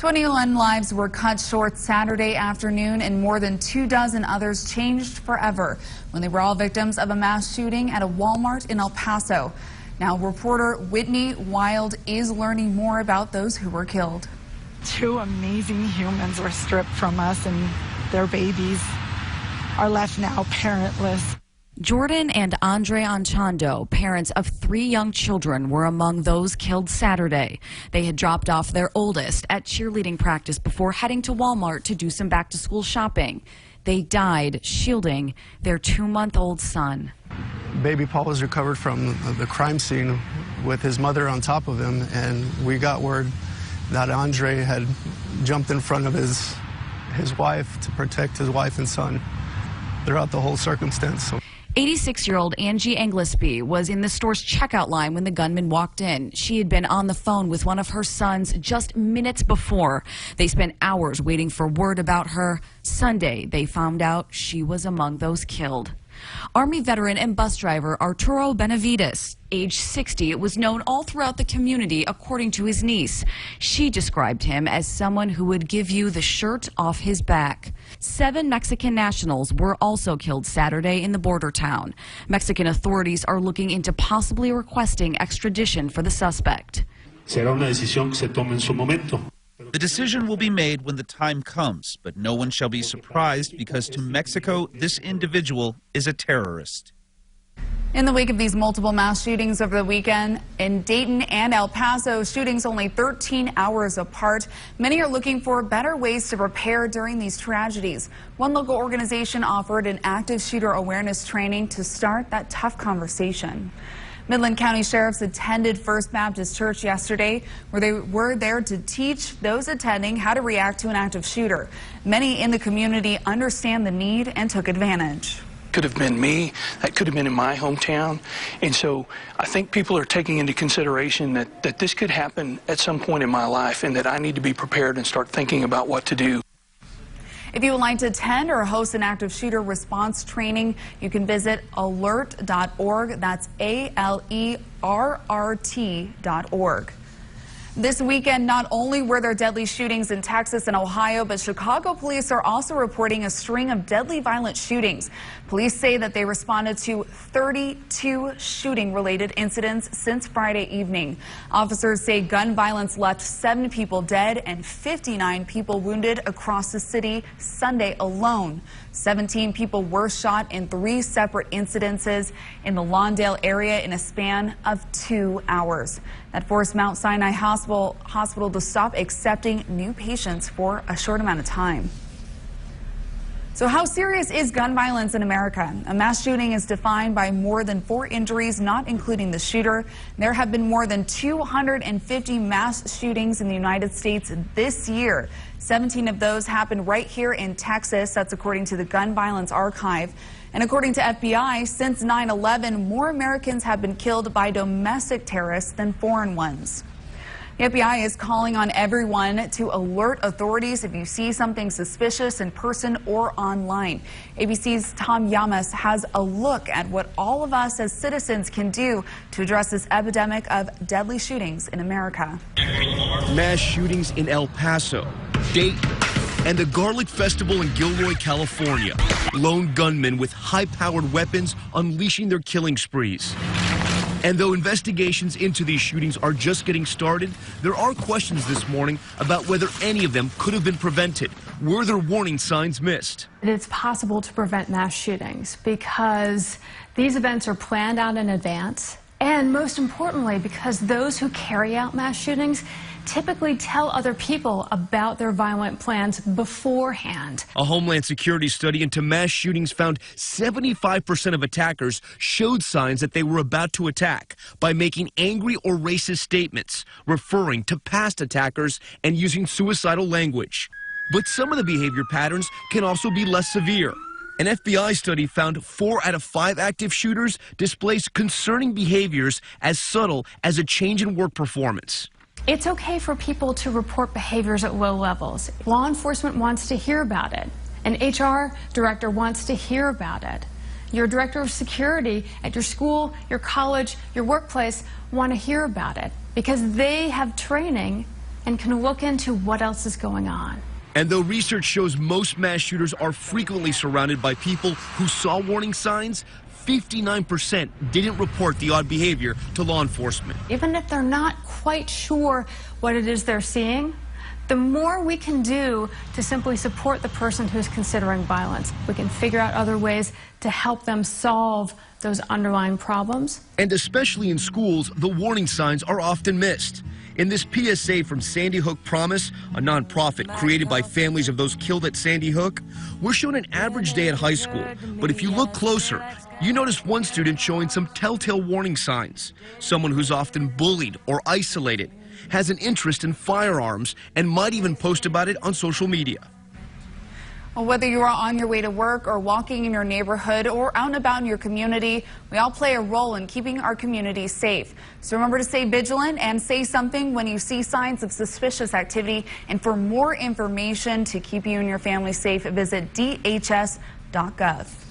21 lives were cut short Saturday afternoon, and more than 24 others changed forever when they were all victims of a mass shooting at a Walmart in El Paso. Now, reporter Whitney Wild is learning more about those who were killed. Two amazing humans were stripped from us, and their babies are left now parentless. Jordan and Andre Anchondo, parents of 3 young children, were among those killed Saturday. They had dropped off their oldest at cheerleading practice before heading to Walmart to do some back-to-school shopping. They died shielding their 2-month-old son. Baby Paul was recovered from the crime scene with his mother on top of him, and we got word that Andre had jumped in front of his wife to protect his wife and son throughout the whole circumstance. 86-year-old Angie Englesby was in the store's checkout line when the gunman walked in. She had been on the phone with one of her sons just minutes before. They spent hours waiting for word about her. Sunday, they found out she was among those killed. Army veteran and bus driver Arturo Benavides, age 60, was known all throughout the community, according to his niece. She described him as someone who would give you the shirt off his back. 7 Mexican nationals were also killed Saturday in the border town. Mexican authorities are looking into possibly requesting extradition for the suspect. Será una decisión que se tome en su momento. The decision will be made when the time comes, but no one shall be surprised because to Mexico, this individual is a terrorist. In the wake of these multiple mass shootings over the weekend in Dayton and El Paso, shootings only 13 hours apart, many are looking for better ways to prepare during these tragedies. One local organization offered an active shooter awareness training to start that tough conversation. Midland County sheriffs attended First Baptist Church yesterday, where they were there to teach those attending how to react to an active shooter. Many in the community understand the need and took advantage. Could have been me, that could have been in my hometown. And so I think people are taking into consideration that this could happen at some point in my life and that I need to be prepared and start thinking about what to do. If you would like to attend or host an active shooter response training, you can visit alert.org. That's ALERRT.org. This weekend, not only were there deadly shootings in Texas and Ohio, but Chicago police are also reporting a string of deadly violent shootings. Police say that they responded to 32 shooting-related incidents since Friday evening. Officers say gun violence left 7 people dead and 59 people wounded across the city Sunday alone. 17 people were shot in 3 separate incidences in the Lawndale area in a span of 2 hours. That forced Mount Sinai Hospital to stop accepting new patients for a short amount of time. So how serious is gun violence in America? A mass shooting is defined by more than 4 injuries, not including the shooter. There have been more than 250 mass shootings in the United States this year. 17 of those happened right here in Texas. That's according to the Gun Violence Archive. And according to FBI, since 9/11, more Americans have been killed by domestic terrorists than foreign ones. The FBI is calling on everyone to alert authorities if you see something suspicious in person or online. ABC's Tom Yamas has a look at what all of us as citizens can do to address this epidemic of deadly shootings in America. Mass shootings in El Paso, Dayton, and the Garlic Festival in Gilroy, California. Lone gunmen with high-powered weapons unleashing their killing sprees. And though investigations into these shootings are just getting started, there are questions this morning about whether any of them could have been prevented. Were there warning signs missed? It's possible to prevent mass shootings because these events are planned out in advance, and most importantly, because those who carry out mass shootings typically tell other people about their violent plans beforehand. A Homeland Security study into mass shootings found 75% of attackers showed signs that they were about to attack by making angry or racist statements, referring to past attackers, and using suicidal language. But some of the behavior patterns can also be less severe. An FBI study found 4 out of 5 active shooters displays concerning behaviors as subtle as a change in work performance. It's okay for people to report behaviors at low levels. Law enforcement wants to hear about it. An HR director wants to hear about it. Your director of security at your school, your college, your workplace want to hear about it because they have training and can look into what else is going on. And though research shows most mass shooters are frequently surrounded by people who saw warning signs, 59% didn't report the odd behavior to law enforcement. Even if they're not quite sure what it is they're seeing, the more we can do to simply support the person who's considering violence, we can figure out other ways to help them solve those underlying problems. And especially in schools, the warning signs are often missed. In this PSA from Sandy Hook Promise, a nonprofit created by families of those killed at Sandy Hook, we're shown an average day at high school. But if you look closer, you notice one student showing some telltale warning signs. Someone who's often bullied or isolated, has an interest in firearms, and might even post about it on social media. Well, whether you are on your way to work or walking in your neighborhood or out and about in your community, we all play a role in keeping our community safe. So remember to stay vigilant and say something when you see signs of suspicious activity. And for more information to keep you and your family safe, visit dhs.gov.